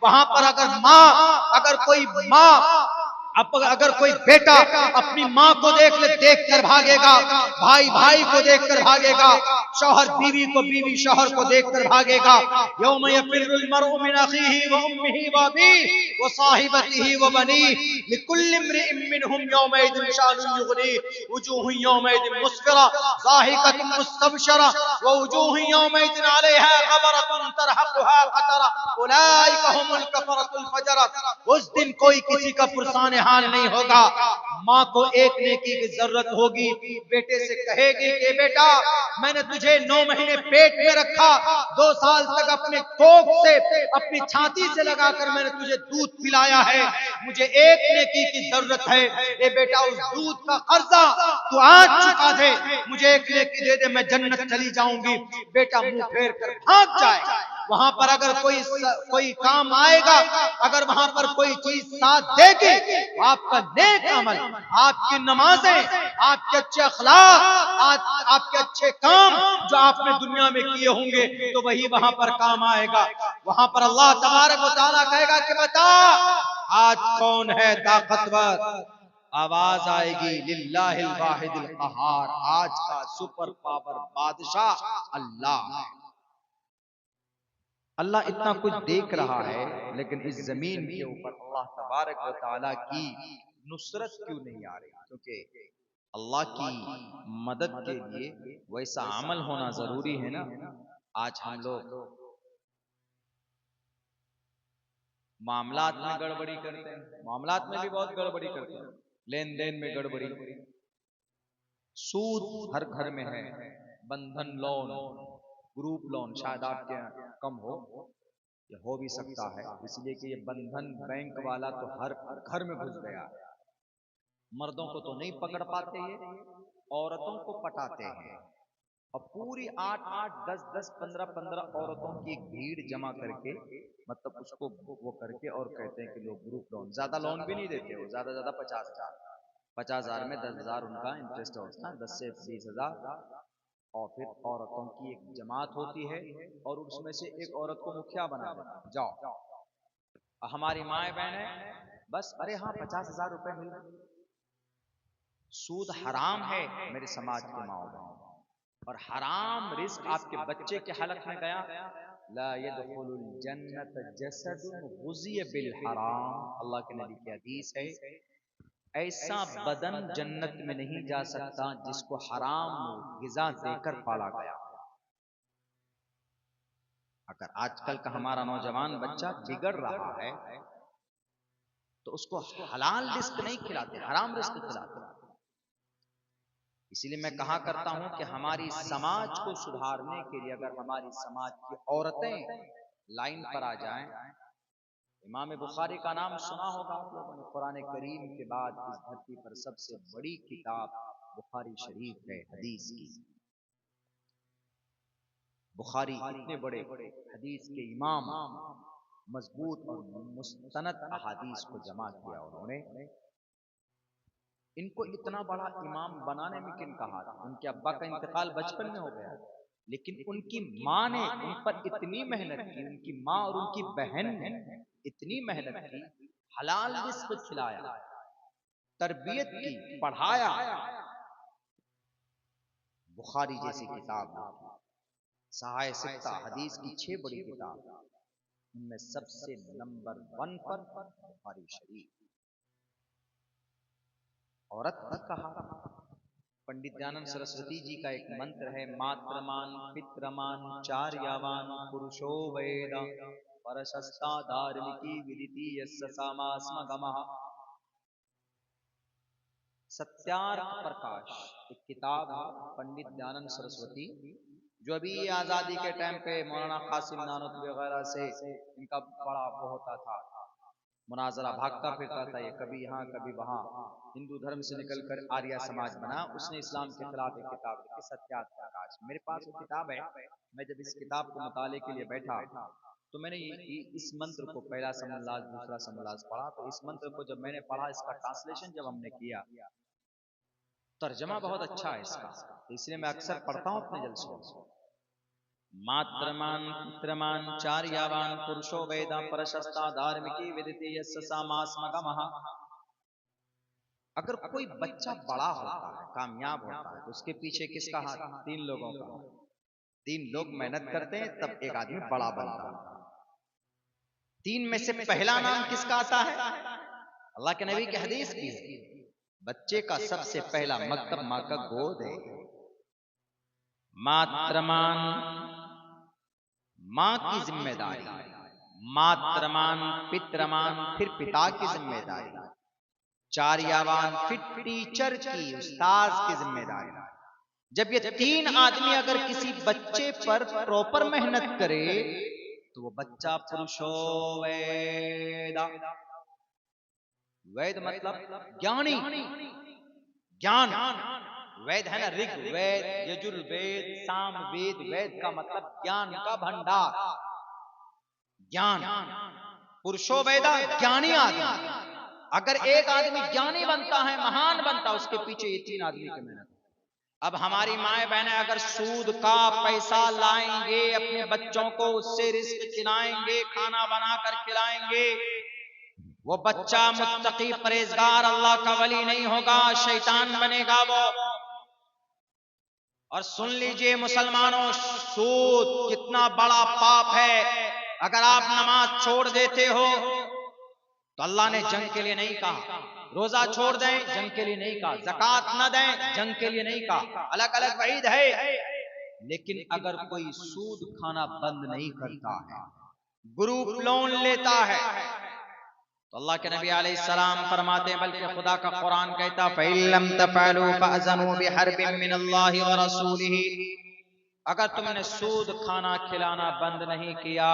वहां पर अगर कोई माँ अगर कोई बेटा अपनी माँ को देख कर भागेगा, भाई भाई को देख कर भागेगा, शौहर बीवी को, बीवी शौहर को देख कर भागेगा। यौम यफिर्रुल मर्उ मिन अखीही व उम्मिही व अबीही व साहिबतिही व बनीही लिकुल्लि इम्रिइन मिनहुम यौमइदिन शानुन युगनीह वुजूहुन यौमइदिन मुस्फिरा ज़ाहिकतुन मुस्तबशिरा व वुजूहुन यौमइदिन अलैहा गबरतुन तरहकुहा क़तरा उलाइका हुमुल कफ़रतुल फजरा। उस दिन कोई किसी का पुरसान हाल नहीं होगा। माँ को एक नेकी की जरूरत होगी, बेटे से कहेगी कि बेटा मैंने तुझे 9 महीने पेट में रखा, 2 साल तक अपने कोख से, अपनी छाती से लगाकर मैंने तुझे दूध पिलाया है, मुझे एक नेकी की जरूरत है। ए बेटा उस दूध का कर्जा तू आज चुका दे, मुझे एक नेकी दे दे, मैं जन्नत चली जाऊंगी। बेटा मुंह फेर कर भाग जाएगा। वहां पर अगर कोई काम आएगा, अगर वहां पर कोई चीज साथ देगी, आपका नेक अमल, आपकी नमाजें, आपके अच्छे अखलाक, आपके अच्छे काम जो आपने दुनिया में किए होंगे, तो वही वहां पर काम आएगा। वहां पर अल्लाह तबारक व तआला कहेगा कि बता आज कौन है ताकतवर। आवाज आएगी लिल्लाहिल वाहिदिल कहार, आज का सुपर पावर बादशाह अल्लाह है। अल्लाह इतना कुछ देख रहा है, लेकिन इस जमीन के ऊपर अल्लाह तबारक व तआला की नुसरत क्यों नहीं आ रही? क्योंकि अल्लाह की मदद के लिए वैसा अमल होना जरूरी है ना। आज हम लोग मामलात में गड़बड़ी करते हैं, मामलात में भी बहुत गड़बड़ी करते हैं, लेन देन में गड़बड़ी, सूद हर घर में है, बंधन लोन, ग्रुप लोन शायद आपके यहाँ कम हो, ये हो भी सकता है, इसलिए कि ये बंधन बैंक वाला तो हर घर में घुस गया है। मर्दों को तो नहीं पकड़ पाते, ये औरतों को पटाते हैं और पूरी 8-8, 10-10, 15-15 औरतों की एक भीड़ जमा करके, मतलब उसको वो करके और कहते हैं कि लोग ग्रुप लोन, ज्यादा लोन भी नहीं देते, वो ज्यादा 50,000 में 10,000 उनका इंटरेस्ट होता है, 10 से 20,000। और फिर औरतों की एक जमात होती है और उसमें से एक औरत को मुखिया बना देते हैं, जाओ हमारी माए बहन है, बस अरे हाँ 50,000 रुपए मिल रहे। सूद हराम है मेरे समाज के माओ बहन, और हराम रिस्क आपके बच्चे के हलक में गया, ला यदखुलुल जन्नत जसदुन गुज़िय बिल हराम, अल्लाह के नबी की हदीस है, ऐसा बदन जन्नत में नहीं जा सकता जिसको हराम ग़िज़ा देकर पाला गया। अगर आजकल का हमारा नौजवान बच्चा बिगड़ रहा है तो उसको हलाल रिस्क नहीं खिलाते, हराम रिस्क खिलाते। इसीलिए मैं कहा करता हूं कि हमारी समाज को सुधारने के लिए अगर हमारी समाज की औरतें लाइन पर आ जाएं, इमाम बुखारी का नाम सुना होगा आप लोगों ने, कुरान करीम के बाद इस धरती पर सबसे बड़ी किताब बुखारी शरीफ है हदीस की। बुखारी इतने बड़े हदीस के इमाम, मजबूत और मुस्तनद अहादीस को जमा किया उन्होंने। इनको इतना बड़ा इमाम बनाने में किन कहा था? उनके अब्बा का इंतकाल बचपन में हो गया, लेकिन उनकी माँ ने उन पर इतनी मेहनत की, उनकी माँ और उनकी बहन ने इतनी मेहनत की, हलाल रिस्क खिलाया, तरबियत की, पढ़ाया। बुखारी जैसी किताब लिखी, सहाय सित्ता हदीस की 6 बड़ी किताब, उनमें सबसे नंबर 1 पर बुखारी शरीफ। औरत की कहा, पंडित दयानंद सरस्वती जी का एक मंत्र है, मात्रमान पित्रमान चार्यावान पुरुषो वेद परशस्ता धार्मिकी विदिति यस्य सामास्म गमः। सत्यार्थ प्रकाश एक किताब है, पंडित दयानंद सरस्वती, जो अभी आजादी के टाइम पे मौलाना कासिम नानोतवी वगैरह से इनका बड़ा वो होता था, मुनाजरा, भागता फिरता था ये, कभी यहाँ कभी वहाँ, हिंदू धर्म से निकलकर आर्य समाज बना। उसने इस्लाम के खिलाफ एक किताब लिखी, सत्यार्थ प्रकाश। मेरे पास वो किताब है। मैं जब इस किताब को मुताले के लिए बैठा तो मैंने इस मंत्र को पहला समलाज दूसरा समलाज पढ़ा, तो इस मंत्र को जब मैंने पढ़ा, इसका ट्रांसलेशन जब हमने किया, तर्जमा बहुत अच्छा है इसका, तो इसलिए मैं अक्सर पढ़ता हूँ अपने जलसों में। मात्रमान पुत्रमान चार्यावान पुरुषो वेदा प्रशस्ता धार्मिकी विदिति यस्य सामास्मगमः। अगर कोई बच्चा बड़ा होता है, कामयाब होता है, तो उसके पीछे किसका हाथ? 3 लोगों का। 3 लोग मेहनत करते हैं तब एक आदमी बड़ा बनता है। 3 में से पहला नाम किसका आता है? अल्लाह के नबी की हदीस भी है, बच्चे का सबसे पहला मकतब मां का गोद है। मात्रमान, मां की जिम्मेदारी, मात्रमान पितरमान, फिर पिता की जिम्मेदारी, चार्यावान, फिर टीचर की, उस्ताद की जिम्मेदारी। जब ये 3 आदमी अगर किसी बच्चे पर प्रॉपर मेहनत करे तो वो बच्चा पुरुषो वेदा, वेद मतलब ज्ञानी, ज्ञान। वेद है ना, ऋग वेद, यजुर्वेद, सामवेद। वेद का मतलब ज्ञान का भंडार, ज्ञान। पुरुषो वेदा, ज्ञानी आदमी। अगर एक आदमी ज्ञानी बनता है, महान बनता है, उसके पीछे ये 3 आदमी की मेहनत। अब हमारी माए बहनें अगर सूद का पैसा लाएंगे, अपने बच्चों को उससे रिस्क खिलाएंगे, खाना बनाकर खिलाएंगे, वो बच्चा मुत्तकी परहेजगार अल्लाह का वली नहीं होगा, शैतान बनेगा वो। और सुन लीजिए मुसलमानों, सूद कितना बड़ा पाप है। अगर आप नमाज छोड़ देते हो तो अल्लाह ने जंग के लिए नहीं कहा, रोजा छोड़ दें जंग के लिए नहीं कहा, ज़कात न दें जंग के लिए नहीं कहा, अलग अलग वईद है। लेकिन अगर कोई सूद खाना बंद नहीं करता है, ग्रुप लोन लेता है, तो अल्लाह के नबी अलैहिस्सलाम फरमाते हैं, बल्कि खुदा का कुरान कहता, फ़इल्लम तफ़अलू फ़अज़नु बिहर्बिन मिनल्लाहि व रसूलिही। अगर तुमने सूद खाना खिलाना बंद नहीं किया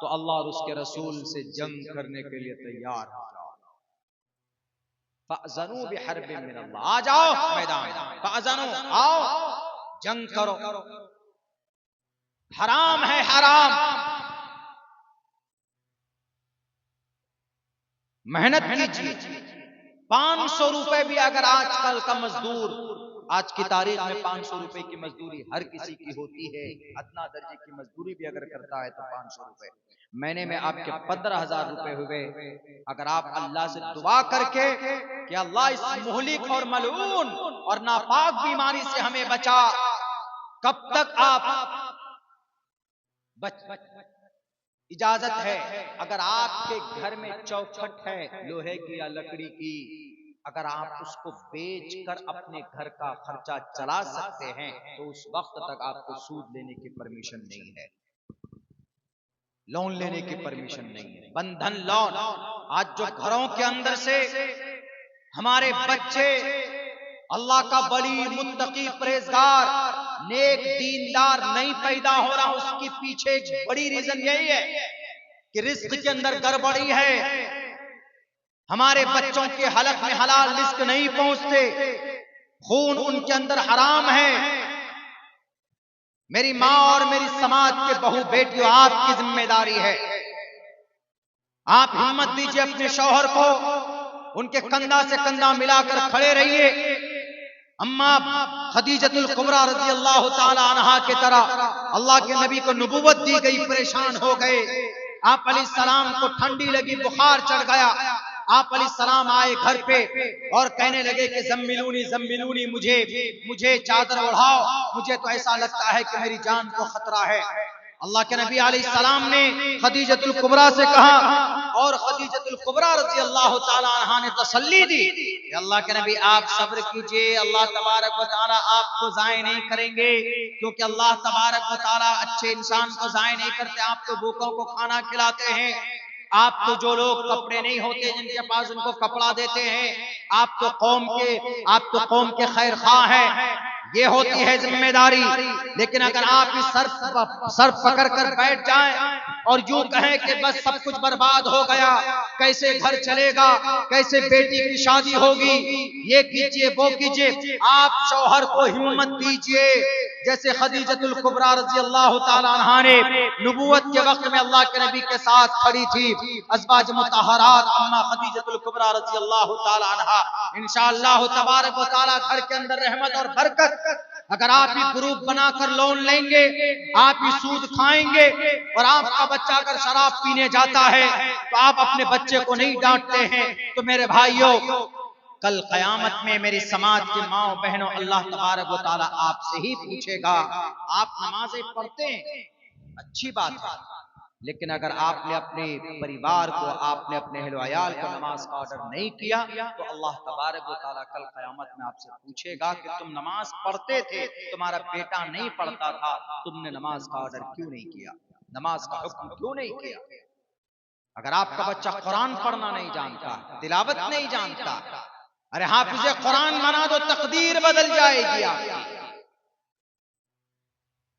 तो अल्लाह और उसके रसूल से जंग करने के लिए तैयार हो जाओ। फ़अज़नु बिहर्बिन मिनल्लाह, आ जाओ मैदान, फ़अज़नु, आओ जंग करो। हराम है, हराम। मेहनत कीजिए। 500 रुपए भी अगर आजकल का मजदूर, आज की तारीख में 500 रुपए की मजदूरी हर किसी की होती है। अदना दर्जे की मजदूरी भी अगर करता है तो 500 रुपए, महीने में आपके 15,000 रुपए हुए। अगर आप अल्लाह से दुआ करके कि अल्लाह इस मुहलिक और मलऊन और नापाक बीमारी से हमें बचा, कब तक आप इजाजत है। अगर आपके घर में चौखट है लोहे की या लकड़ी की, अगर आप उसको बेचकर अपने घर का खर्चा चला सकते हैं तो उस वक्त तक आपको सूद लेने की परमिशन नहीं है, लोन लेने की परमिशन नहीं है। बंधन लोन, आज जो घरों के अंदर से हमारे बच्चे अल्लाह का वली, मुत्तकी, परहेजगार, नेक, दीनदार नहीं पैदा हो रहा, उसके पीछे एक बड़ी रीजन यही है कि रिस्क के अंदर गड़बड़ी है। हमारे बच्चों के हलक में हलाल रिस्क नहीं पहुंचते, खून उनके अंदर हराम है। मेरी माँ और मेरी समाज के बहू बेटियों, आपकी जिम्मेदारी है, आप हिम्मत दीजिए अपने शौहर को, उनके कंधा से कंधा मिलाकर खड़े रहिए। अम्मा खदीजतुल कुबरा रज़ी अल्लाह ताला अन्हा के तरह अल्लाह के नबी को नबूवत दी गई, परेशान हो गए। आप अलैहिस्सलाम को ठंडी लगी, बुखार चढ़ गया। आप अलैहिस्सलाम आए घर पे और कहने लगे कि ज़म्मिलूनी ज़म्मिलूनी, मुझे चादर ओढ़ाओ, मुझे तो ऐसा लगता है कि मेरी जान को खतरा है। अल्लाह के नबी अलैहिस्सलाम ने खदीजतुल कुबरा से कहा और खदीजतुल कुबरा रज़ी अल्लाह ताला अन्हा ने तसल्ली दी, अल्लाह के नबी आप सब्र कीजिए, अल्लाह तबारक व तआला आपको ज़ाय नहीं करेंगे, क्योंकि अल्लाह तबारक व तआला अच्छे इंसान को ज़ाय नहीं करते। आप तो भूखों को खाना खिलाते हैं, आप तो जो लोग कपड़े नहीं होते जिनके पास उनको कपड़ा देते हैं, आप तो कौम के खैर खा हैं, ये होती है जिम्मेदारी। लेकिन अगर आप इस सर पकड़ कर बैठ जाएं और यूं कहें कि बस सब कुछ बर्बाद हो गया, कैसे घर चलेगा, कैसे बेटी की शादी होगी, ये कीजिए वो कीजिए, आप शौहर को हिम्मत दीजिए। जैसे खदीजतुल कुबरा रज़ी अल्लाह ताला अन्हा ने नबूवत के वक्त में अल्लाह के नबी के साथ खड़ी थी, अज़वाज मुतहहरात अम्मा खदीजतुल कुबरा रज़ी अल्लाह ताला अन्हा इंशाअल्लाह तबारक व तआला घर के अंदर रहमत और बरकत अगर आप ही ग्रुप बनाकर लोन लेंगे, आप ही सूद खाएंगे, और आपका बच्चा अगर शराब पीने जाता है तो आप अपने बच्चे को नहीं डांटते हैं, तो मेरे भाइयों कल क़यामत में मेरी समाज के माओ बहनों अल्लाह तबारक व तआला आपसे ही पूछेगा। आप नमाजें पढ़ते हैं, अच्छी बात है, लेकिन अगर आपने अपने परिवार को, आपने अपने अहल वयाल को नमाज का ऑर्डर नहीं किया तो अल्लाह तबारक व तआला कल क़यामत में आपसे पूछेगा कि तुम नमाज पढ़ते थे, तुम्हारा बेटा नहीं पढ़ता था, तुमने नमाज का ऑर्डर क्यों नहीं किया, नमाज का हुक्म क्यों नहीं किया। अगर आपका बच्चा कुरान पढ़ना नहीं जानता, तिलावत नहीं जानता, अरे हाफिज़े कुरान बना दो, तकदीर बदल जाएगी आपकी।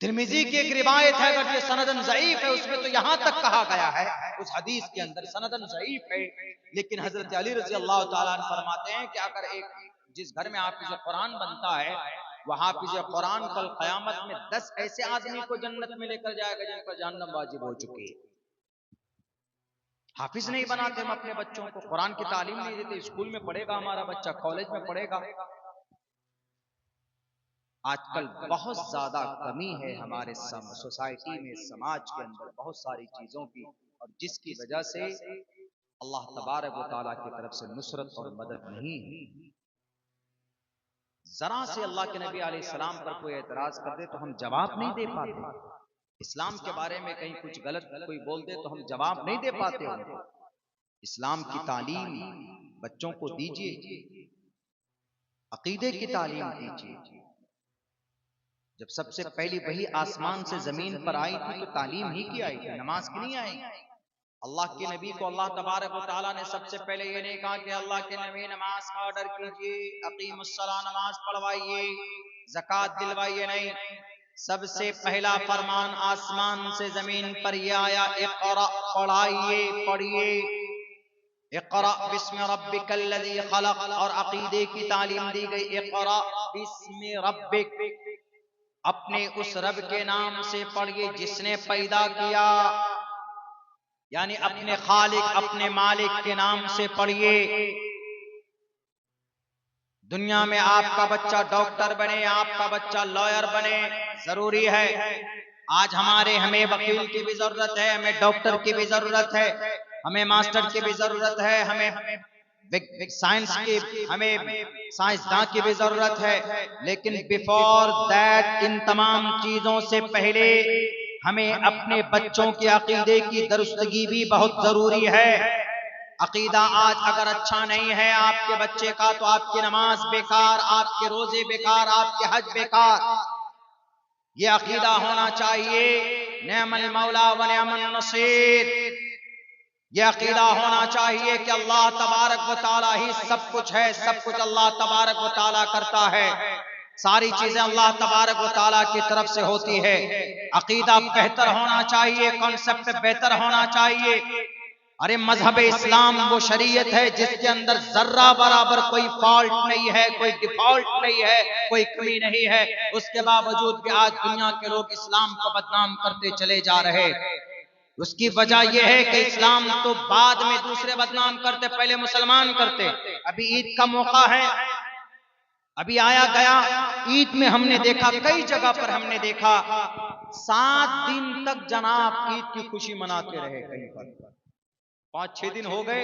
तिर्मिज़ी की एक रिवायत है, अगर ये सनदन ज़ईफ है, उसमें तो यहां तक कहा गया है, उस हदीस के अंदर सनदन ज़ईफ है, लेकिन हजरत अली रज़ी अल्लाह तआला अन्हु फरमाते हैं कि अगर जिस घर में हाफिज़ कुरान बनता है, वह हाफिज़ कुरान कल क़यामत में 10 ऐसे आदमी को जन्नत में लेकर जाएगा जिन पर जहन्नम वाजिब हो चुकी है। हाफिज नहीं बनाते हम अपने बच्चों को, कुरान की तालीम नहीं देते, स्कूल में पढ़ेगा हमारा बच्चा, कॉलेज में पढ़ेगा। आजकल बहुत ज्यादा कमी है हमारे सोसाइटी में, समाज के अंदर बहुत सारी चीजों की, और जिसकी वजह से अल्लाह तबारक व तआला की तरफ से नुसरत और मदद नहीं है। जरा से अल्लाह के नबी अलैहिस्सलाम पर कोई एतराज कर दे तो हम जवाब नहीं दे पाते, इस्लाम के बारे में कहीं कुछ गलत कोई बोल दे तो हम जवाब नहीं दे पाते उनको। इस्लाम की तालीम बच्चों को दीजिए, अकीदे की तालीम दीजिए। जब सबसे पहली वही आसमान से जमीन पर आई थी तो तालीम ही की आई थी, नमाज की नहीं आई। अल्लाह के नबी को अल्लाह तबारक व तआला ने सबसे पहले ये नहीं कहा कि अल्लाह के नबी नमाज का ऑर्डर कीजिए, अकीमुस्सलाह नमाज पढ़वाइए, ज़कात दिलवाइए, नहीं। सबसे पहला फरमान आसमान से जमीन पर यह आया, इक़रा, पढ़ाइए, पढ़िए, इक़रा बिस्मि रब्बिकल्लज़ी खलक़, और अकीदे की तालीम दी गई, इक़रा बिस्मि रब्बिक, अपने उस रब के नाम से पढ़िए जिसने पैदा किया, यानी अपने खालिक, अपने मालिक के नाम से पढ़िए। दुनिया में आपका बच्चा डॉक्टर बने, आपका बच्चा लॉयर बने, जरूरी है। आज हमें वकील की भी जरूरत है, हमें डॉक्टर की भी जरूरत है, हमें मास्टर की भी जरूरत है, हमें साइंस की, हमें साइंसदान की भी जरूरत है, लेकिन बिफोर दैट, इन तमाम चीजों से पहले हमें अपने बच्चों के अकीदे की दुरुस्तगी भी बहुत जरूरी है। अकीदा आज अगर अच्छा नहीं है आपके बच्चे का तो आपकी नमाज बेकार, आपके रोजे बेकार, आपके हज बेकार। ये अकीदा होना चाहिए, नेमल मौला व नेमन नसीर। ये अकीदा होना चाहिए कि अल्लाह तबारक व तआला ही सब कुछ है, सब कुछ अल्लाह तबारक व तआला करता है, सारी चीजें अल्लाह तबारक व तआला की तरफ से होती है। अकीदा बेहतर होना चाहिए, कॉन्सेप्ट बेहतर होना चाहिए। अरे मजहब इस्लाम वो शरीयत है जिसके अंदर जर्रा बराबर कोई फॉल्ट नहीं है, कोई डिफॉल्ट नहीं है, कोई कमी नहीं है। उसके बावजूद भी आज दुनिया के लोग इस्लाम को बदनाम करते चले जा रहे। उसकी वजह यह है कि इस्लाम तो बाद में दूसरे बदनाम करते, पहले मुसलमान करते। अभी ईद का मौका है, अभी आया गया ईद में हमने देखा, कई जगह पर हमने देखा 7 दिन तक जनाब ईद की खुशी मनाते रहे। कहीं पर 5-6 दिन हो गए,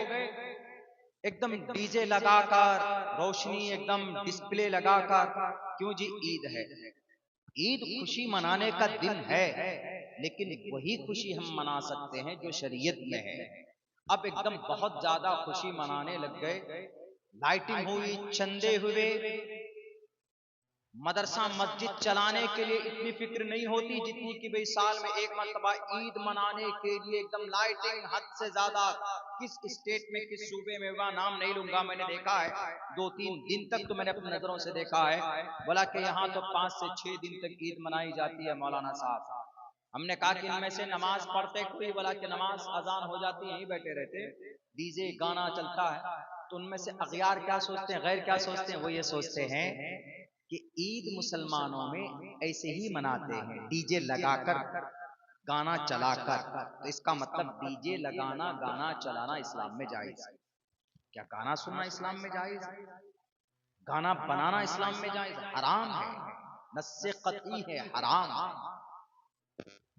एकदम डीजे लगाकर, रोशनी एकदम डिस्प्ले लगाकर, क्यों जी, ईद है। ईद खुशी मनाने का दिन है, लेकिन वही खुशी हम मना सकते हैं जो शरीयत में है। अब एकदम बहुत ज्यादा खुशी मनाने लग गए, लाइटिंग हुई, चंदे हुए, मदरसा मस्जिद चलाने के लिए इतनी फिक्र नहीं होती जितनी कि भाई साल में एक मरतबा ईद मनाने के लिए एकदम लाइटिंग हद से ज्यादा। किस स्टेट में, किस सूबे में हुआ नाम नहीं लूंगा, मैंने देखा है 2-3 दिन तक तो मैंने अपनी नजरों से देखा है, बोला कि यहाँ तो 5 से 6 दिन तक ईद मनाई जाती है मौलाना साहब। हमने कहा कि इनमें से नमाज पढ़ते कोई? बोला कि नमाज अजान हो जाती है यहीं बैठे रहते, डीजे गाना चलता है। तो उनमें से अगयार क्या सोचते हैं, गैर क्या सोचते हैं? वो ये सोचते हैं कि ईद मुसलमानों में ऐसे ही मनाते हैं, डीजे लगाकर, गाना चलाकर। तो इसका मतलब डीजे लगाना, गाना चलाना इस्लाम में जायज है क्या? गाना सुनना इस्लाम में जायज है? गाना बनाना इस्लाम में जायज? हराम है। नस्से कतई है हराम।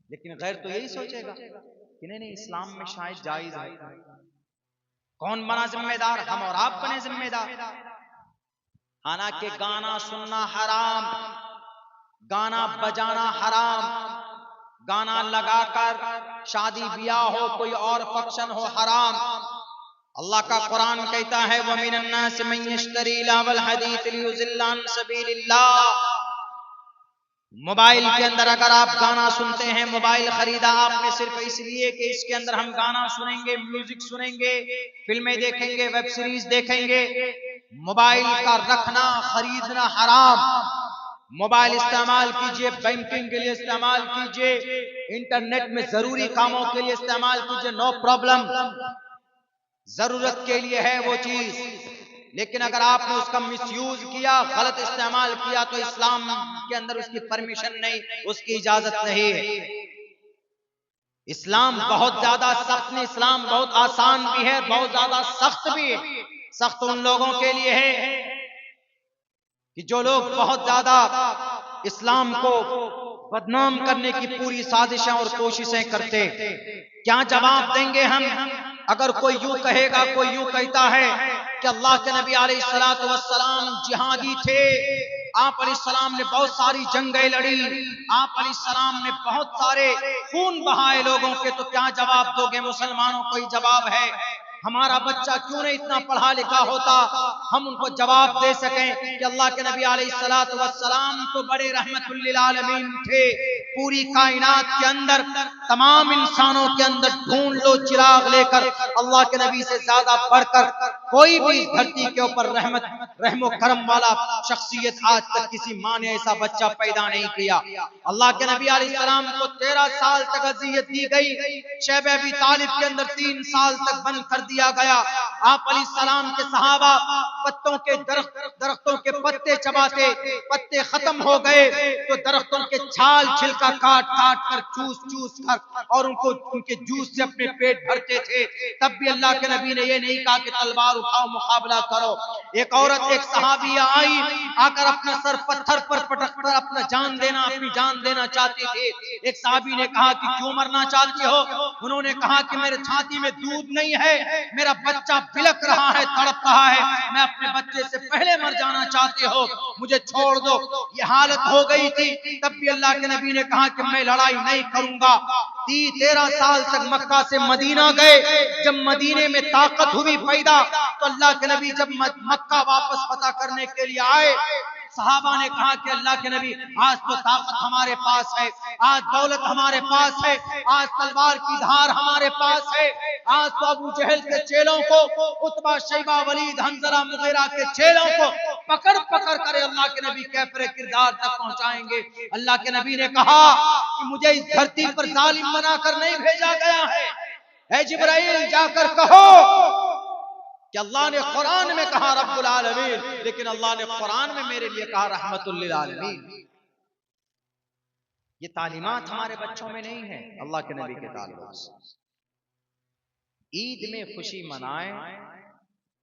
लेकिन गैर तो यही सोचेगा कि नहीं नहीं, इस्लाम में शायद जायज है। कौन बना जिम्मेदार? हम और आप बने जिम्मेदार। हालांकि गाना सुनना हराम, गाना बजाना हराम, गाना लगाकर शादी ब्याह हो, कोई और फंक्शन हो, हराम। अल्लाह का कुरान कहता है वमिनन नास मन यश्तरी लावल हदीस लियुज़िल्ला अन सबीलिल्लाह। मोबाइल के अंदर अगर आप गाना सुनते हैं, मोबाइल खरीदा आपने सिर्फ इसलिए कि इसके अंदर हम गाना सुनेंगे, म्यूजिक सुनेंगे, फिल्में देखेंगे, वेब सीरीज देखेंगे, मोबाइल का रखना खरीदना हराम। मोबाइल इस्तेमाल कीजिए, बैंकिंग के लिए इस्तेमाल कीजिए, इंटरनेट में जरूरी कामों के लिए इस्तेमाल कीजिए, नो प्रॉब्लम, जरूरत के लिए है वो चीज। लेकिन अगर आपने उसका मिसयूज किया, गलत इस्तेमाल किया, तो इस्लाम के अंदर उसकी परमिशन नहीं, उसकी इजाजत नहीं है। इस्लाम बहुत ज्यादा सख्त नहीं, इस्लाम बहुत आसान भी है, बहुत ज्यादा सख्त भी है। सख्त उन लोगों के लिए है कि जो लोग बहुत ज्यादा इस्लाम को बदनाम करने की पूरी साजिशें और कोशिशें करते। क्या जवाब देंगे हम अगर कोई यूं कहेगा, कोई यूं कहता है कि अल्लाह के नबी अलैहिस्सलातु वस्सलाम जिहादी थे, आप अलैहिस्सलाम ने बहुत सारी जंगें लड़ी, आप अलैहिस्सलाम ने बहुत सारे खून बहाए लोगों के, तो क्या जवाब दोगे? मुसलमानों को ही जवाब है। हमारा बच्चा क्यों नहीं इतना पढ़ा लिखा होता, हम उनको जवाब दे सकें कि अल्लाह के नबी अलैहिस्सलातु वस्सलाम तो बड़े रहमतुल लिल आलमीन थे। पूरी कायनात के अंदर, तमाम इंसानों के अंदर ढूंढ लो चिराग लेकर, अल्लाह के नबी से ज्यादा बढ़कर कोई भी इस धरती के ऊपर रहमो करम वाला शख्सियत आज तक किसी माँ ने ऐसा बच्चा पैदा नहीं किया। अल्लाह के नबी अलैहिस्सलाम को 13 साल तक अज़ियत दी गई। शैब अबी तालिब के अंदर 3 साल तक बंद कर दिया गया। आप अलैहिस्सलाम के सहाबा पत्तों के दरख्तों के पत्ते चबाते, पत्ते खत्म हो गए तो दरख्तों के छाल छिलका काट काट कर, चूस चूस कर, और उनको उनके जूस से अपने पेट भरते थे। तब भी अल्लाह के नबी ने ये नहीं कहा कि तलवार उठाओ मुकाबला करो। एक औरत, एक सहाबिया आई, आकर अपना सर पत्थर पर पटक कर अपना जान देना, अपनी जान देना चाहती थी। एक सहाबी ने कहा कि क्यों मरना चाहती हो? उन्होंने कहा कि मेरे छाती में दूध नहीं है, मेरा बच्चा बिलक रहा है, तड़प रहा है, मैं अपने बच्चे से पहले मर जाना चाहती हो, मुझे छोड़ दो। ये हालत हो गई थी। तब भी अल्लाह के नबी ने कहा कि मैं लड़ाई नहीं करूंगा। 13 साल तक मक्का से मदीना गए। जब मदीने में ताकत हुई पैदा, तो अल्लाह के नबी जब मक्का वापस फतह करने के लिए आए, सहाबा ने कहा कि अल्लाह के नबी, आज तो ताकत हमारे पास है, आज दौलत हमारे पास है, आज तलवार की धार हमारे पास है, आज तो अबू जहल के चेलों को, उतबा शैबा वलीद हंजला मुगीरा के चेलों को पकड़ पकड़ कर अल्लाह के नबी कैफरे किरदार तक पहुंचाएंगे। अल्लाह के नबी ने कहा कि मुझे इस धरती पर जालिम बनाकर नहीं भेजा गया है। ऐ जिब्राइल, जाकर कहो कि अल्लाह ने कुरान में कहा रब्बुल आलमीन, लेकिन अल्लाह ने कुरान में मेरे लिए कहा रहमतुल लिल आलमीन। ये तालीमात हमारे बच्चों में नहीं है अल्लाह के नबी के ताल्लुक से। ईद में खुशी मनाएं,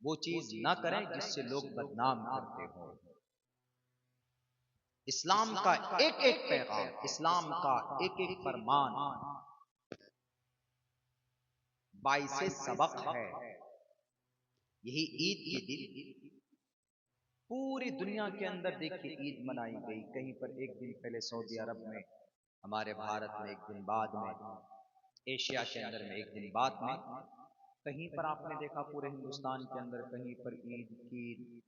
वो चीज ना करें जिससे लोग बदनाम करते हो। इस्लाम का एक एक पैगाम, इस्लाम का एक एक फरमान बाइसे सबक है। यही ईद के दिन पूरी दुनिया के अंदर देखिए ईद मनाई गई। कहीं पर एक दिन पहले सऊदी अरब में, हमारे भारत में एक दिन बाद में, एशिया के अंदर में एक दिन बाद में, कहीं पर आपने देखा पूरे हिंदुस्तान के अंदर कहीं पर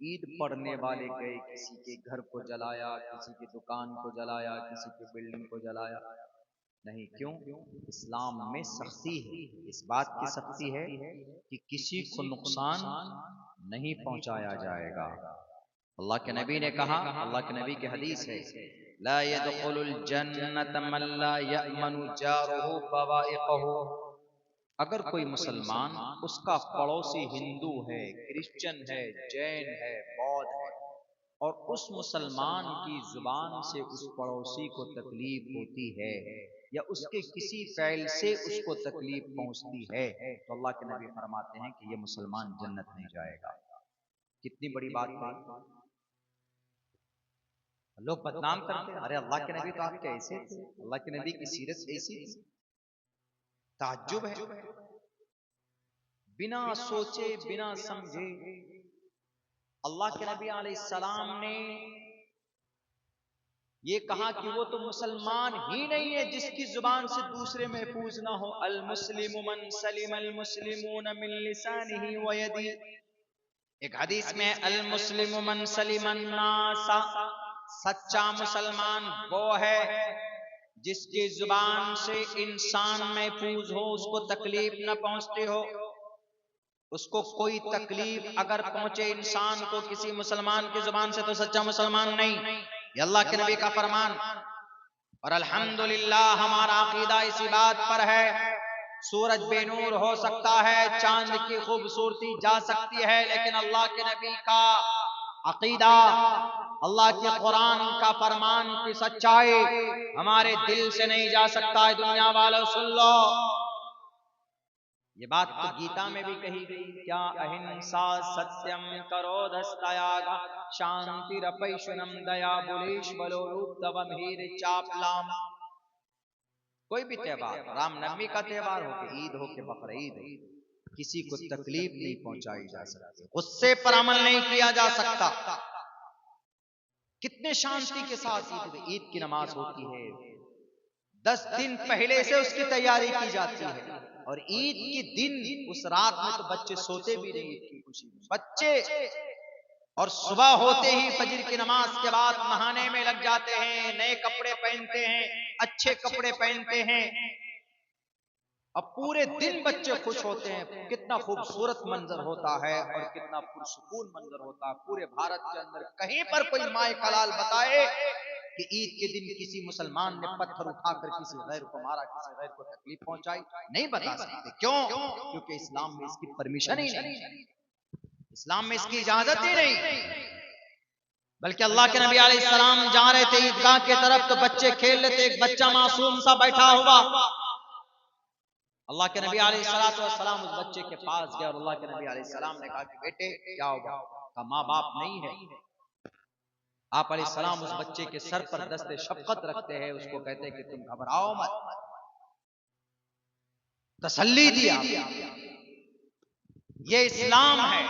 ईद पढ़ने वाले गए, किसी के घर को जलाया, किसी की दुकान को जलाया, किसी की बिल्डिंग को जलाया। नहीं, क्यों? इस्लाम में सख्ती है, इस बात की सख्ती है कि किसी को नुकसान नहीं पहुंचाया जाएगा। अल्लाह के नबी ने कहा, अल्लाह के नबी की हदीस है, ला यदखुलुल जन्नत मन ला यअमनु जारुहु बवाइक़हु। अगर कोई मुसलमान, उसका पड़ोसी हिंदू है, क्रिश्चियन है, जैन है, बौद्ध है, और उस मुसलमान की जुबान से उस पड़ोसी को तकलीफ होती है या उसके किसी फ़ैल से उसको तकलीफ पहुंचती है, तो अल्लाह के नबी फरमाते हैं कि ये मुसलमान जन्नत नहीं जाएगा। कितनी बड़ी बात है। लोग बदनाम करते हैं, अरे अल्लाह के नबी तो आपके ऐसे थे, अल्लाह के नबी की सीरत ऐसी थी। ताज्जुब है, बिना सोचे बिना समझे अल्लाह के नबी अलैहिस्सलाम ने ये कहा कि वो तो मुसलमान ही नहीं है जिसकी जुबान से दूसरे महफूज ना हो। अल मुस्लिमु मन सलिमल मुस्लिमून मिन लिसानिही व यदी, एक हदीस में अल मुस्लिमु मन सलिमन नासा, सच्चा मुसलमान वो है जिसकी जुबान से इंसान महफूज हो, उसको तकलीफ न पहुंचती हो। उसको कोई तकलीफ अगर पहुंचे इंसान को किसी मुसलमान की जुबान से, तो सच्चा मुसलमान नहीं। ये अल्लाह के नबी का फरमान। और अल्हम्दुलिल्लाह हमारा अकीदा इसी बात पर है, सूरज बेनूर हो सकता है, चांद की खूबसूरती जा सकती है, लेकिन अल्लाह के नबी का अकीदा, अल्लाह के कुरान का फरमान की सच्चाई हमारे दिल से नहीं जा सकता है। दुनिया वालों सुन लो, ये बात तो गीता में भी कही गई, क्या अहिंसा सत्यम करोधस्तयागा शांतिरपैशुनम दया बुलेश बलोरूपतवमहीर चापलाम। कोई भी त्योहार, रामनवमी का त्योहार हो के ईद हो के बकरीद हो, किसी को तकलीफ नहीं पहुंचाई जा सकती, गुस्से पर अमल नहीं किया जा सकता। कितने शांति के साथ ईद की नमाज होती है, 10 दिन पहले से उसकी तैयारी की जाती है, और ईद के दिन उस रात में तो बच्चे सोते भी नहीं ईद की खुशी में, बच्चे। और सुबह होते ही फजर की नमाज के बाद नहाने में लग जाते हैं, नए कपड़े पहनते हैं, अच्छे कपड़े पहनते हैं, अब पूरे दिन बच्चे खुश होते हैं। कितना खूबसूरत मंजर होता है और कितना पुरसुकून मंजर होता है। पूरे भारत के अंदर कहीं पर कोई माए कलाल बताए कि ईद के दिन किसी मुसलमान ने पत्थर उठाकर किसी गैर को मारा, किसी गैर को तकलीफ पहुंचाई, नहीं बता सकते। क्यों? क्योंकि इस्लाम में इसकी परमिशन ही नहीं, इस्लाम में इसकी इजाजत ही नहीं। बल्कि अल्लाह के नबी अलैहिस्सलाम जा रहे थे ईदगाह की तरफ, तो बच्चे खेल रहे थे, एक बच्चा मासूम सा बैठा हुआ। अल्लाह के नबी अलैहिस्सलाम उस बच्चे के पास गए और अल्लाह के नबी अलैहिस्सलाम ने कहा कि बेटे क्या होगा? कहा माँ बाप नहीं है। आप अलैहिस्सलाम उस बच्चे के सर पर दस्ते शफकत रखते हैं, उसको कहते हैं कि तुम घबराओ मत, तसल्ली दिया। ये इस्लाम है।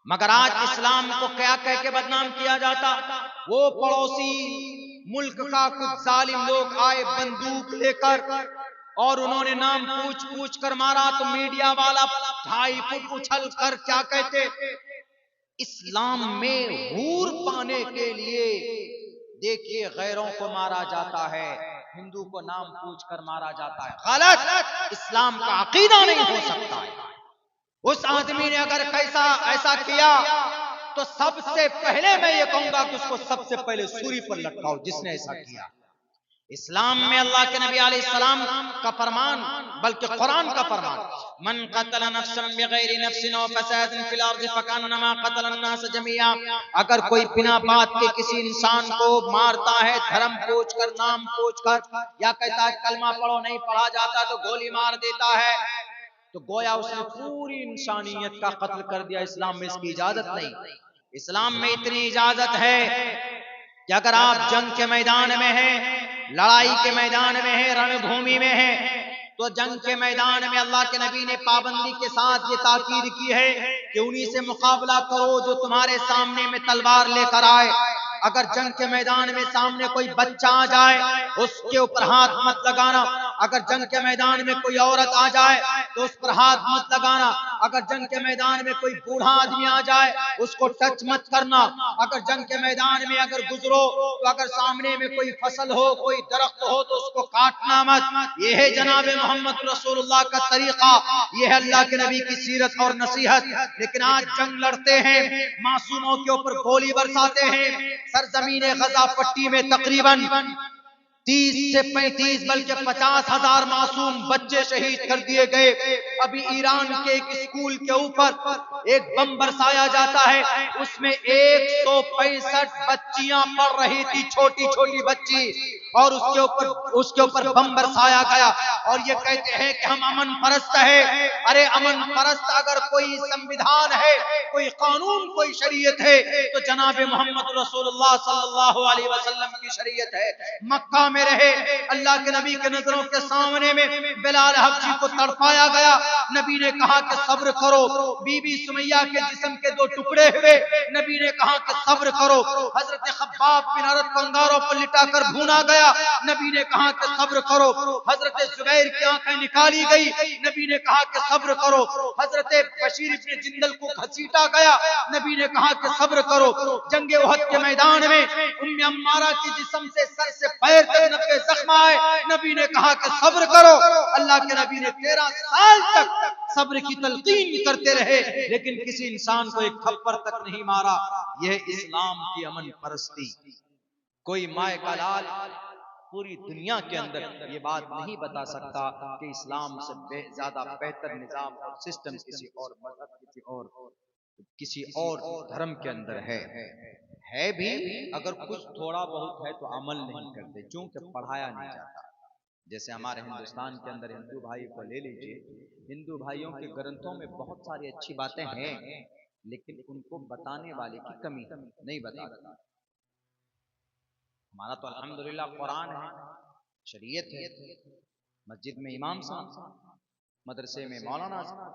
मगर आज इस्लाम को क्या कह के बदनाम किया जाता? वो पड़ोसी मुल्क का कुछ जालिम लोग आए बंदूक लेकर और उन्होंने नाम पूछ पूछ कर मारा, तो मीडिया वाला 2.5 फुट उछल कर क्या कहते? इस्लाम में हूर पाने के लिए देखिए गैरों को मारा जाता है, हिंदू को नाम पूछ कर मारा जाता है। गलत, इस्लाम का अकीदा नहीं हो सकता है। उस आदमी ने अगर ऐसा किया तो सबसे पहले मैं ये कहूंगा कि उसको सबसे पहले सूली पर लटकाओ जिसने ऐसा किया। इस्लाम में अल्लाह के नबी अलैहिस्सलाम का फरमान, बल्कि कुरान का फरमान, मन कतल नफ्सन बिगैरि नफ्सिन व फसादिन फिल अर्दि फकन्नमा कतल अन्नास जमीआ। अगर कोई बिना बात के किसी इंसान को मारता है, धर्म पूछ कर, नाम पूछ कर, या कहता है कलमा पढ़ो, नहीं पढ़ा जाता तो गोली मार देता है, तो गोया उसने पूरी इंसानियत का कत्ल कर दिया। इस्लाम में इसकी इजाजत नहीं। इस्लाम में इतनी इजाजत है कि अगर आप जंग के मैदान में हैं, लड़ाई के मैदान में है, रणभूमि में है, तो जंग के मैदान में अल्लाह के नबी ने पाबंदी के साथ ये ताकीद की है कि उन्हीं से मुकाबला करो जो तुम्हारे सामने में तलवार लेकर आए। अगर जंग के मैदान में सामने कोई बच्चा आ जाए उसके ऊपर हाथ मत लगाना। अगर जंग के मैदान में कोई औरत आ जाए तो उस पर हाथ मत लगाना। अगर जंग के मैदान में कोई बूढ़ा आदमी आ जाए उसको टच मत करना। अगर जंग के मैदान में अगर गुजरो तो अगर सामने में कोई फसल हो, कोई दरख्त हो, तो उसको काटना मत। ये है जनाब मोहम्मद रसूलुल्लाह का तरीका, ये है अल्लाह के नबी की सीरत और नसीहत। लेकिन आज जंग लड़ते हैं, मासूमों के ऊपर गोली बरसाते हैं। सरजमीने गजा पट्टी में तकरीबन 30 से 35 बल्कि 50,000 मासूम बच्चे शहीद कर दिए गए। अभी ईरान के एक स्कूल के ऊपर एक बम बरसाया जाता है, उसमें 165 बच्चियां पढ़ रही थी, छोटी छोटी बच्ची, और उसके ऊपर बम बरसाया गया और ये कहते हैं कि हम अमन परस्त है। अरे अमन परस्त अगर कोई संविधान है, कोई कानून, कोई शरीयत है तो जनाब मोहम्मद रसूलुल्लाह सल्लल्लाहु अलैहि वसल्लम की शरीयत है। मक्का में रहे, अल्लाह के नबी के नजरों के सामने में बिलाल हबशी को तड़पाया गया। नबी ने कहा कि सब्र करो। बीबी सुमैया के जिस्म के 2 टुकड़े हुए, नबी ने कहा कि सब्र करो। हजरत खब्बाब बिन अरत को अंगारों पर लिटाकर भूना गया, नबी ने कहा कि सब्र करो। हजरत जुबैर की आंखें निकाली गई, नबी ने कहा कि सब्र करो। हजरत बशीर इब्न जिंदल को घसीटा गया, नबी ने कहा कि सब्र करो। जंगे उहद के मैदान में उम्मे अम्मारा की जिस्म से सर से पैर तक 90 जख्म आए, नबी ने कहा कि सब्र करो। अल्लाह के नबी ने 13 साल तक सब्र की तलकीन करते रहे, लेकिन किसी इंसान को एक थप्पड़ तक नहीं मारा। यह इस्लाम की अमन परस्ती। कोई माए का लाल पूरी दुनिया के अंदर ये बात नहीं बता सकता कि इस्लाम से ज्यादा बेहतर निजाम और सिस्टम किसी और मजहब, किसी और धर्म के अंदर है भी। अगर कुछ थोड़ा बहुत है तो अमल नहीं करते, क्योंकि पढ़ाया नहीं जाता। जैसे हमारे हिंदुस्तान के अंदर हिंदू भाई को ले लीजिए, हिंदू भाइयों के ग्रंथों में बहुत सारी अच्छी बातें हैं, लेकिन उनको बताने वाले की कमी नहीं बताते। हमारा तो अल्हम्दुलिल्लाह कुरान है, शरीयत है, मस्जिद में इमाम साहब, मदरसे में मौलाना साहब।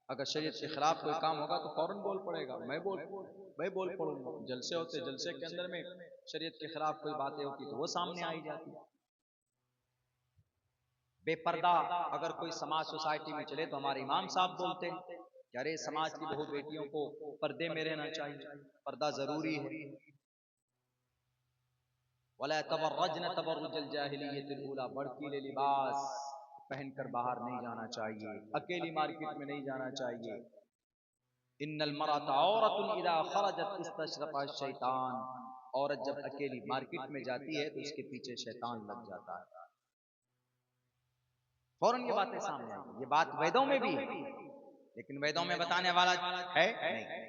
अगर शरीयत के खिलाफ कोई काम होगा तो फौरन बोल पड़ेगा, मैं बोल पड़ूंगा। जलसे होते, जलसे के अंदर में शरीयत के खिलाफ कोई बातें होती तो वो सामने आई जाती। बेपर्दा अगर कोई समाज सोसाइटी में चले तो हमारे इमाम साहब बोलते हैं कि अरे समाज की बहू बेटियों को पर्दे में रहना चाहिए, पर्दा जरूरी है। वला तबर्रजन तबर्रुजल जाहिलिय्यतिल ऊला, बड़कीले लिबास पहनकर बाहर नहीं जाना चाहिए, अकेली मार्केट में नहीं जाना चाहिए। इन्नल मरअत औरतुन इदा खरजत इस्तशरफा शैतान, औरत जब अकेली मार्केट में जाती है तो उसके पीछे शैतान लग जाता है। फौरन ये बातें सामने आई। ये बात वेदों में भी है, लेकिन वेदों में बताने वाला है नहीं।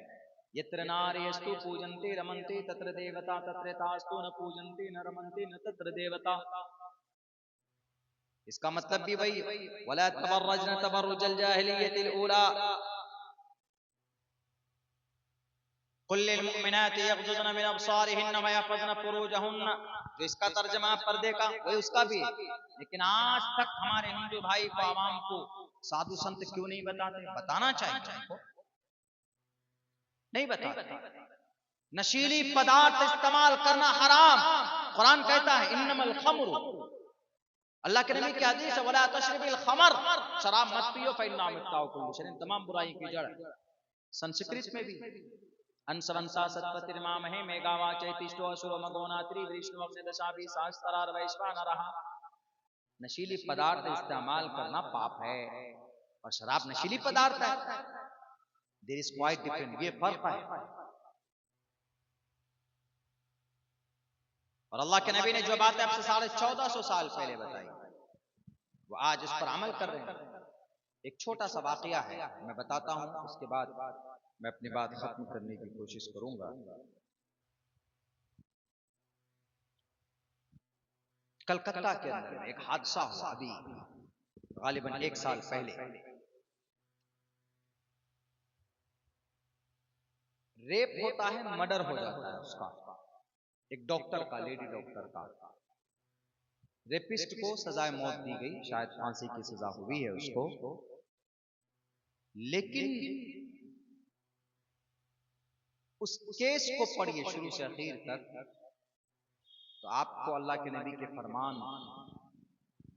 यत्र नार्यस्तु पूजन्ते रमन्ते तत्र देवता तत्र तास्तु न पूजन्ते न रमन्ते न तत्र देवता। इसका मतलब भी वही, वला तबर्रजन तबर्रुजल जाहिलिय्यतिल ऊला कुल लिल मुमिनाति यग़ज़ुज़न मिन अब्सारिहिन्न व यहफ़ज़न फ़ुरूजहुन्न। जो इसका तर्जमा पर्दे का, वही उसका भी। लेकिन आज तक हमारे हिंदू भाई को, आवाम को साधु संत क्यों नहीं बताते? बताना चाहिए उनको, नहीं बताते। नशीली पदार्थ इस्तेमाल करना हराम। कुरान कहता है इन्नमल खम्रु, अल्लाह के नबी की हदीस है, वला तशरबिल खमर, शराब मत पियो फ़इन्ना मित्ताउ कुल्लि शैइन, तमाम बुराई की जड़। संस्कृत में भी अंसवंता सत्पतिर्मामहे मेघावा चैतिष्टो असुरो मगोनात्रि विष्णु अग्नि दशाभि सहस्त्रार वैश्वानरः। नशीली पदार्थ इस्तेमाल करना पाप है और शराब नशीली पदार्थ है। देयर इज क्वाइट डिफरेंट, ये फर्क है। और अल्लाह के नबी ने जो बातें आपसे 1450 साल पहले बताई, वो आज इस पर अमल कर रहे हैं। एक छोटा सा वाकया है, मैं बताता हूं, उसके बाद मैं अपनी बात खत्म करने की कोशिश करूंगा। कलकत्ता के अंदर एक हादसा हुआ अभी गालिबन 1 साल पहले। रेप होता है, मर्डर हो जाता है उसका, एक डॉक्टर का, लेडी डॉक्टर का। रेपिस्ट को सजाए मौत दी गई, शायद फांसी की सजा हुई है उसको। लेकिन उस केस को पढ़िए शुरू से आखिर तक, तो आपको अल्लाह के नबी के फरमान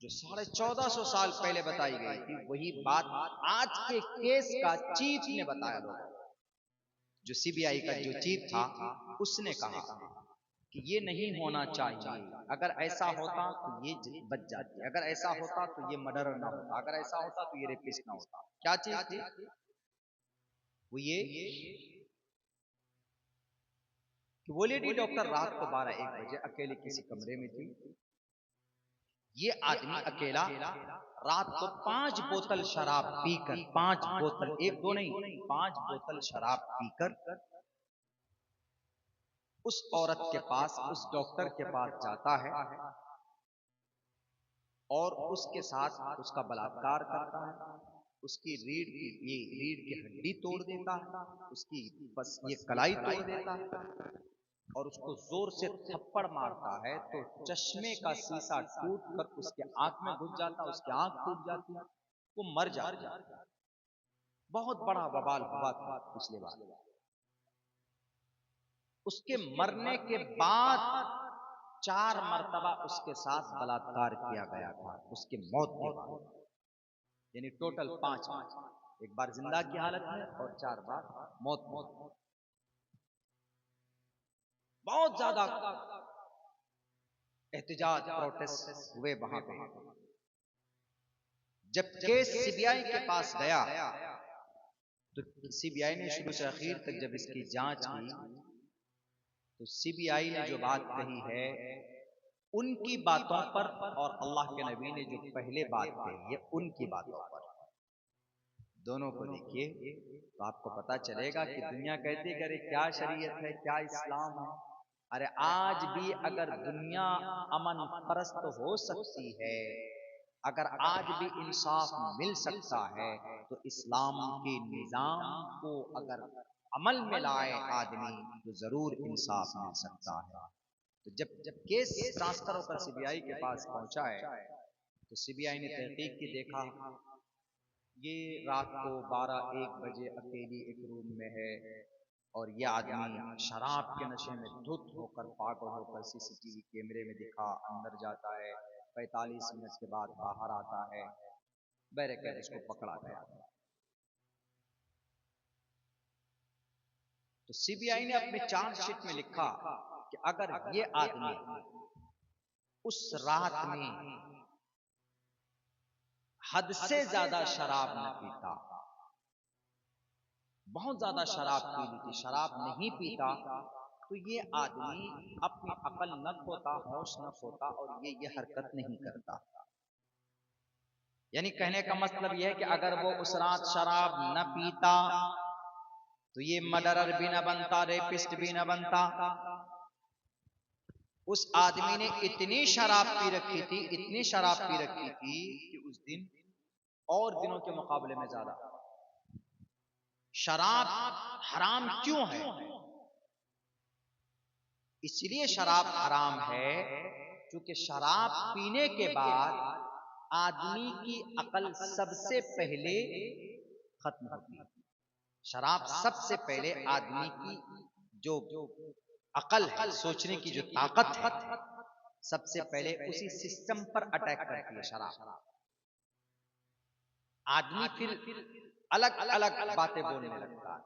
जो 1450 साल पहले बताई गई थी, वही बात आज के केस का चीफ ने बताया। लोगों, जो सीबीआई का जो चीफ था, उसने कहा कि ये नहीं होना चाहिए। अगर ऐसा होता तो ये बच जाती, अगर ऐसा होता तो ये मर्डर ना होता, अगर ऐसा होता तो ये रेपिस्ट ना होता। क्या चीज थी वो? ये कि वो लेडी डॉक्टर रात को 12-1 बजे अकेले किसी कमरे में थी। ये आदमी अकेला रात को 5 बोतल शराब पीकर, 5 बोतल, 1-2 नहीं, 5 बोतल शराब पीकर उस औरत के पास, उस डॉक्टर के पास जाता है और उसके साथ उसका बलात्कार करता है, उसकी रीढ़ की हड्डी तोड़ देता है, उसकी बस ये कलाई तोड़ देता है और उसको जोर से थप्पड़ मारता है तो चश्मे का शीशा टूट कर उसके आंख में घुस जाता, उसकी आंख टूट जाती, वो मर जाता। बहुत बड़ा बवाल हुआ था पिछले बार। उसके मरने के बाद 4 मरतबा उसके साथ बलात्कार किया गया था उसके मौत के बाद, यानी टोटल 5 बार, एक बार जिंदा की हालत में और 4 बार मौत। बहुत ज्यादा एहतजाज प्रोटेस्ट हुए वहां पे। जब केस सीबीआई के पास गया तो सीबीआई ने शुरू से आखिर तक जब इसकी जांच की तो सीबीआई ने जो बात कही है उनकी बातों पर और अल्लाह के नबी ने जो पहले बात कही है उनकी बातों पर, दोनों को देखिए तो आपको पता चलेगा कि दुनिया कहती है अरे क्या शरीयत है, क्या इस्लाम है। अरे आज भी अगर दुनिया अमन परस्त हो सकती है, अगर आज भी इंसाफ मिल सकता है तो इस्लाम के निजाम को अगर अमल में लाए आदमी तो जरूर इंसाफ मिल सकता है। तो जब केस ट्रांसफर होकर सीबीआई के पास पहुंचा है तो सीबीआई ने तहकीक की, देखा ये रात को 12-1 बजे अकेली एक रूम में है और ये आदमी शराब के नशे में धुत होकर पागल होकर सीसीटीवी कैमरे में दिखा, अंदर जाता है, 45 मिनट के बाद बाहर आता है, बैरकर इसको पकड़ा गया। तो सीबीआई ने अपने चार्जशीट में लिखा कि अगर ये आदमी उस रात में हद से ज्यादा शराब न पीता, बहुत ज्यादा शराब पी ली थी, शराब नहीं पीता तो ये आदमी अपनी अकल न खोता, होश न खोता और ये हरकत नहीं करता। यानी कहने का मतलब यह है कि अगर वो उस रात शराब न पीता तो ये मर्डरर भी न बनता, रेपिस्ट भी न बनता। उस आदमी ने इतनी शराब पी रखी थी, इतनी शराब पी रखी थी कि उस दिन और दिनों के मुकाबले में ज्यादा। शराब हराम क्यों है? इसलिए शराब हराम है क्योंकि शराब पीने के बाद आदमी की अकल सबसे पहले खत्म होती है। शराब सबसे पहले आदमी की जो अकल है, सोचने की जो ताकत है, सबसे पहले उसी सिस्टम पर अटैक करती है शराब। आदमी फिर अलग अलग बातें बोलने लगता है,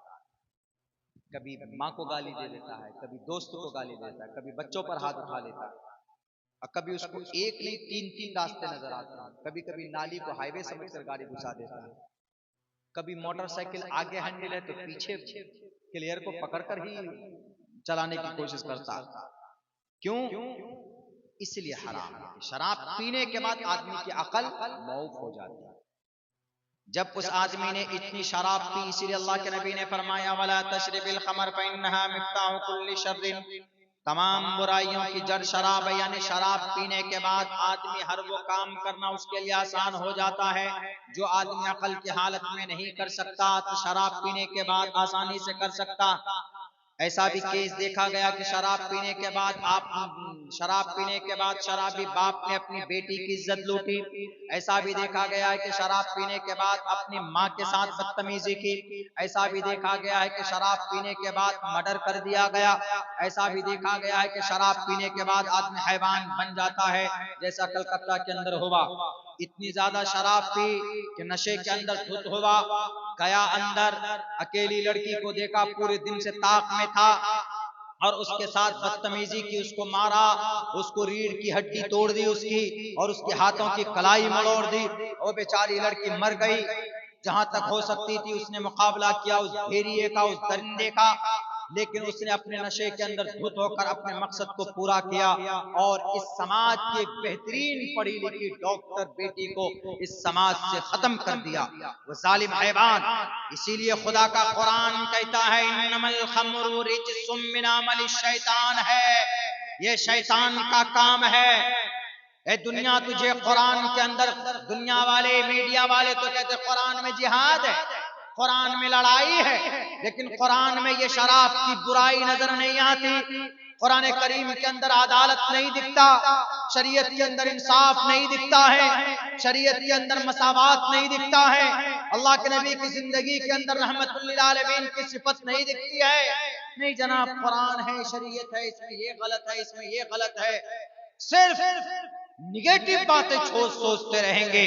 कभी माँ को गाली दे देता है, कभी दोस्त को गाली देता है, कभी बच्चों पर हाथ उठा लेता है और कभी उसको एक नहीं 3-3 रास्ते नजर आते हैं। कभी कभी नाली को हाईवे समझकर गाड़ी घुसा देता है, कभी मोटरसाइकिल आगे हैंडल है तो पीछे क्लियर को पकड़कर ही चलाने की कोशिश करता। क्यों? इसलिए हराम है। शराब पीने के बाद आदमी की अकल मौफ हो जाती है। जब उस आदमी ने इतनी शराब पी, इसीलिए अल्लाह के नबी ने फरमाया वला तशरिबिल खमर फइन्नहा मिफ्ताहु कुल्ली शर्रिन, तमाम बुराइयों की जड़ शराब है। यानी शराब पीने के बाद आदमी हर वो काम करना उसके लिए आसान हो जाता है जो आदमी अकल की हालत में नहीं कर सकता, तो शराब पीने के बाद आसानी से कर सकता। ऐसा भी केस देखा गया कि शराब पीने के बाद शराबी बाप ने अपनी बेटी की इज्जत लूटी। ऐसा भी देखा गया है कि शराब पीने के बाद अपनी माँ के साथ बदतमीजी की। ऐसा भी देखा गया है कि शराब पीने के बाद मर्डर कर दिया गया। ऐसा भी देखा गया है कि शराब पीने के बाद आदमी हैवान बन जाता है, जैसा कलकत्ता के अंदर हुआ। इतनी ज्यादा शराब पी कि नशे के अंदर धुत हुआ, गया अंदर, अकेली लड़की को देखा, पूरे दिन से ताक में था और उसके साथ बदतमीजी की, उसको मारा, उसको रीढ़ की हड्डी तोड़ दी उसकी और उसके हाथों की कलाई मरोड़ दी। वो बेचारी लड़की मर गई। जहां तक हो सकती थी उसने मुकाबला किया उस भेड़िए का, उस दरिंदे का, लेकिन उसने अपने नशे के अंदर धुत होकर अपने मकसद को पूरा किया और इस समाज की एक बेहतरीन पढ़ी लिखी डॉक्टर बेटी को इस समाज से खत्म कर दिया, वो जालिम हैवान। इसीलिए खुदा का कुरान कहता है इन्नमल खम्रु रिज्सुम मिन अमलि शैतान है, ये शैतान का काम है। ए दुनिया तुझे कुरान के अंदर, दुनिया वाले मीडिया वाले तो कहते कुरान में जिहाद है, कुरान में लड़ाई है, लेकिन कुरान में ये शराब की बुराई नजर नहीं आती। कुरान करीम के अंदर अदालत नहीं दिखता, शरीयत के अंदर इंसाफ नहीं दिखता है, शरीयत के अंदर मसावात नहीं दिखता है, अल्लाह के नबी की जिंदगी के अंदर रहमतुल लिल आलमीन की सिफत नहीं दिखती है। नहीं जनाब, कुरान है, शरीयत है, इसमें ये गलत है, इसमें ये गलत है, सिर्फ निगेटिव बातें सोचते रहेंगे।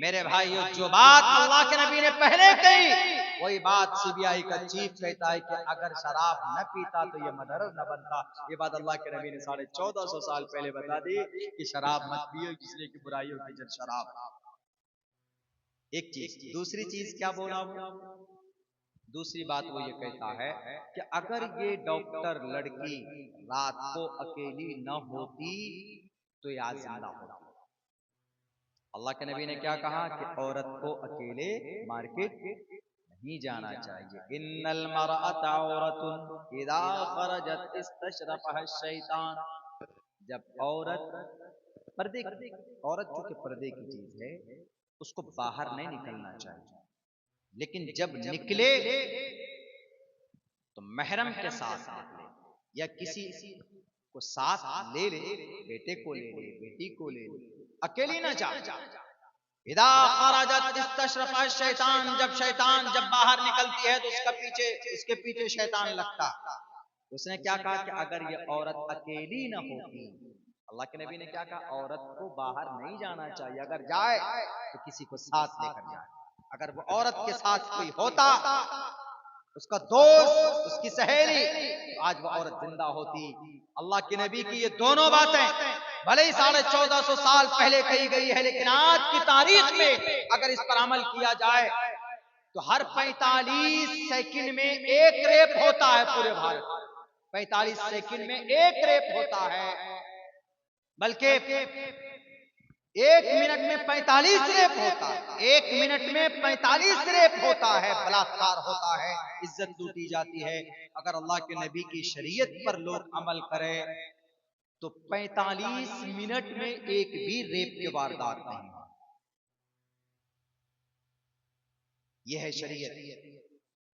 मेरे भाइयों, जो बात अल्लाह के नबी ने पहले कही, वही बात सीबीआई का चीफ कहता है कि अगर शराब न पीता तो ये मदर न बनता। ये बात अल्लाह के नबी ने 1450 साल पहले बता दी कि शराब मत पियो, इसलिए कि बुराइयों की जड़ शराब। एक चीज, दूसरी चीज क्या बोला वो? दूसरी बात वो ये कहता है कि अगर ये डॉक्टर लड़की रात को अकेली न होती तो ये आज जिंदा होती। अल्लाह के नबी ने क्या कहा कि औरत को अकेले मार्केट नहीं जाना चाहिए। इन्नल मरअत औरतुन इदा खरजत इस्तशरफहा शैतान। जब औरत पर्दे, औरत चूंकि पर्दे की चीज है, उसको बाहर नहीं निकलना चाहिए, लेकिन जब निकले तो महरम के साथ निकले, या किसी को साथ ले ले, बेटे को ले ले, बेटी को ले ले, अकेली ना जा। इदा खरजत इस्तशरफहा शैतान, जब शैतान जब बाहर निकलती है तो उसके पीछे शैतान लगता। उसने क्या कहा कि अगर ये औरत अकेली न होती, अल्लाह के नबी ने क्या कहा, औरत को बाहर नहीं जाना चाहिए, अगर जाए तो किसी को साथ लेकर जाए। अगर वो औरत के साथ कोई होता, उसका दोस्त, उसकी सहेली, तो आज वो औरत जिंदा होती। अल्लाह के नबी की ये दोनों बातें भले ही 1450 साल पहले कही गई है, लेकिन आज की तारीख में अगर इस पर अमल किया जाए तो हर 45 सेकंड में एक रेप होता है पूरे भारत में। 45 सेकंड में एक रेप होता है, बल्कि 1 मिनट में 45 रेप होता है, 1 मिनट में 45 रेप होता है, बलात्कार होता है, इज्जत लूटी जाती है। अगर अल्लाह के नबी की शरीयत पर लोग अमल करें तो 45 मिनट में एक भी रेप की वारदात नहीं है। यह है शरीयत।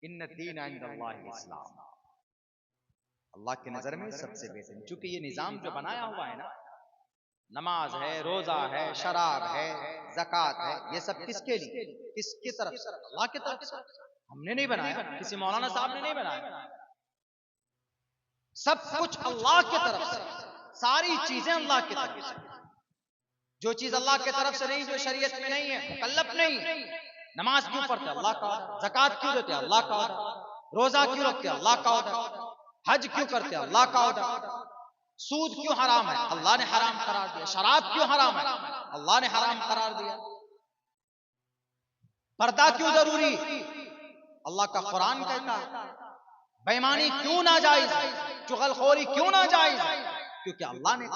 इन्ना दीन इंदल्लाहि इस्लाम, अल्लाह की नजर में सबसे बेहतरीन। चूंकि ये निजाम जो बनाया हुआ है ना, नमाज है, रोजा है, शराब है, ज़कात है, ये सब किसके लिए, किसकी तरफ से? अल्लाह की तरफ से। हमने नहीं बनाया, किसी मौलाना साहब ने नहीं बनाया, सब कुछ अल्लाह की तरफ से, सारी चीजें अल्लाह की तरफ से। जो चीज अल्लाह की तरफ से नहीं, जो शरीयत में नहीं है, मुकल्लफ नहीं। नमाज क्यों पढ़ते? अल्लाह का ऑर्डर। ज़कात क्यों देते? अल्लाह का ऑर्डर। रोजा क्यों रखते? अल्लाह का ऑर्डर। हज क्यों करते? अल्लाह का ऑर्डर। सूद क्यों हराम है? अल्लाह ने हराम करार दिया। शराब क्यों हराम है? अल्लाह ने हराम करार दिया। पर्दा क्यों जरूरी? अल्लाह का कुरान कहता है। बेईमानी क्यों नाजायज है? चुगलखोरी क्यों नाजायज है? क्योंकि अल्लाह ने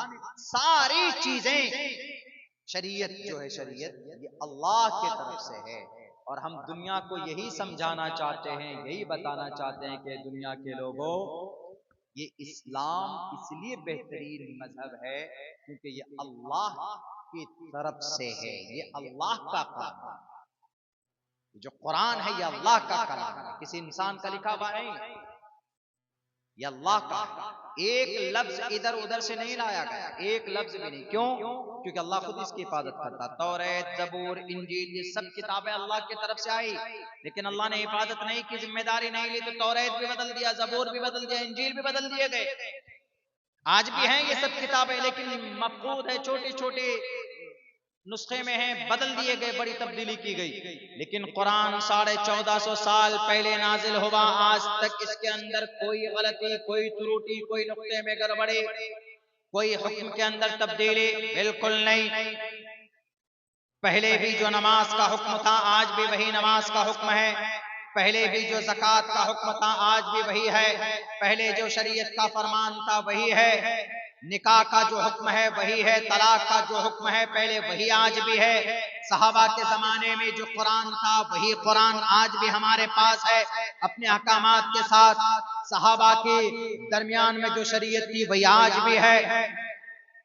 सारी चीजें, शरीयत जो है, शरीयत ये अल्लाह की तरफ से है। और हम दुनिया को यही समझाना चाहते हैं, यही बताना चाहते हैं कि दुनिया के लोगों, ये इस्लाम इसलिए बेहतरीन मजहब है क्योंकि ये अल्लाह की तरफ से है, ये अल्लाह का कलाम है। जो कुरान है ये अल्लाह का कलाम है, किसी इंसान का लिखा हुआ नहीं, ये अल्लाह का। एक लफ्ज इधर उधर से नहीं लाया गया, एक लफ्ज भी नहीं। क्यों? क्योंकि अल्लाह खुद इसकी हिफाजत करता। तौरात, ज़बूर, इंजील, ये सब किताबें अल्लाह की तरफ से आई, लेकिन अल्लाह ने हिफाजत नहीं की, जिम्मेदारी नहीं ली, तो तौरात भी बदल दिया, ज़बूर भी बदल दिया, इंजील भी बदल दिए गए। आज भी हैं ये सब किताबें, लेकिन मफकूद है, छोटे छोटे नुस्खे में है, बदल दिए गए, बड़ी तब्दीली की गई। लेकिन कुरान 1450 साल पहले नाजिल हुआ, आज तक इसके अंदर कोई गलती, कोई त्रुटि, कोई नुक्ते में गड़बड़ी, कोई हुक्म के अंदर तब्दीली बिल्कुल नहीं। पहले भी जो नमाज का हुक्म था, आज भी वही नमाज का हुक्म है। पहले भी जो ज़कात का हुक्म था, आज भी वही है। पहले जो शरीयत का फरमान था वही है। निकाह का जो हुक्म है वही है। तलाक का जो हुक्म है पहले वही आज भी है। सहाबा के जमाने में जो कुरान था वही कुरान आज भी हमारे पास है, अपने अहकामात के साथ। सहाबा के दरमियान में जो शरीयत थी वही आज भी है।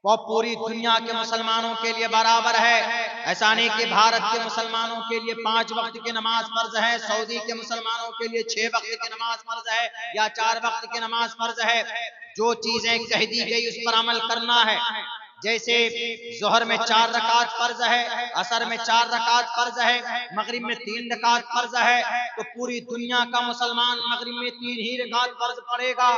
वो पूरी दुनिया के मुसलमानों के लिए बराबर है। ऐसा नहीं कि भारत के मुसलमानों के लिए 5 वक्त की नमाज फर्ज है, सऊदी के मुसलमानों के लिए 6 वक्त की नमाज फर्ज है या 4 वक्त की नमाज फर्ज है। जो चीजें कह दी गई उस पर अमल करना है। जैसे जोहर में 4 रकात फर्ज है, असर में 4 रकात फर्ज है, मगरिब में 3 रकात फर्ज है, तो पूरी दुनिया का मुसलमान मगरिब में 3 ही रकात फर्ज पड़ेगा।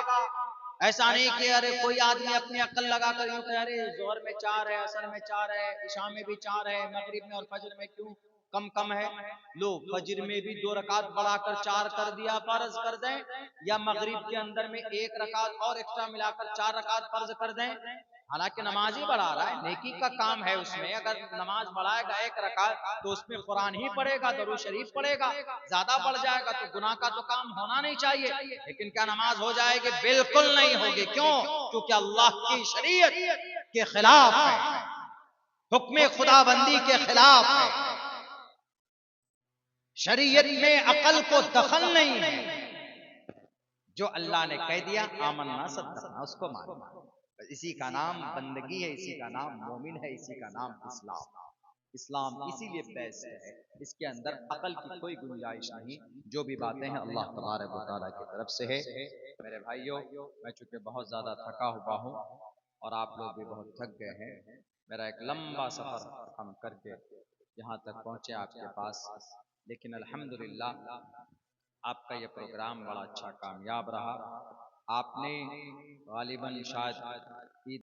ऐसा नहीं कि अरे कोई आदमी अपनी अक्ल लगा कर यूं कहे अरे जोहर में 4 है, असर में 4 है, इशा में भी 4 है, मगरिब में और फजर में क्यों कम कम है। लो फजर में भी 2 रकात बढ़ाकर 4 कर दिया, फर्ज कर दें, या मगरिब के अंदर में 1 रकात और एक्स्ट्रा मिलाकर 4 रकात फर्ज कर दें। हालांकि नमाज ही बढ़ा रहा है, नेकी का काम है उसमें। अगर नमाज बढ़ाएगा 1 रकात तो उसमें कुरान ही पढ़ेगा, दरूद शरीफ पढ़ेगा। ज्यादा बढ़ जाएगा तो गुनाह का तो काम होना नहीं चाहिए। लेकिन क्या नमाज हो जाएगी? बिल्कुल नहीं होगी। क्यों? क्योंकि अल्लाह की शरीयत के खिलाफ है, हुक्म खुदाबंदी के खिलाफ है। शरीयत में अकल को दखल नहीं है। जो अल्लाह ने कह दिया आमन्ना सद्दक़ना, उसको मानना। इसी का नाम बंदगी है, इसी का नाम मोमिन है, इसी का नाम इस्लाम। इस्लाम इसीलिए बेस्ट है, इसके अंदर अकल की कोई गुंजाइश नहीं। जो भी बातें हैं अल्लाह तबारक व तआला की तरफ से है। मेरे भाइयों, मैं चूंकि बहुत ज्यादा थका हुआ हूँ और आप लोग भी बहुत थक गए हैं, मेरा एक लंबा सफर हम करके यहाँ तक पहुँचे आपके पास, लेकिन अल्हम्दुलिल्लाह आपका ये प्रोग्राम बड़ा अच्छा कामयाब रहा। आपने गालिबन शायद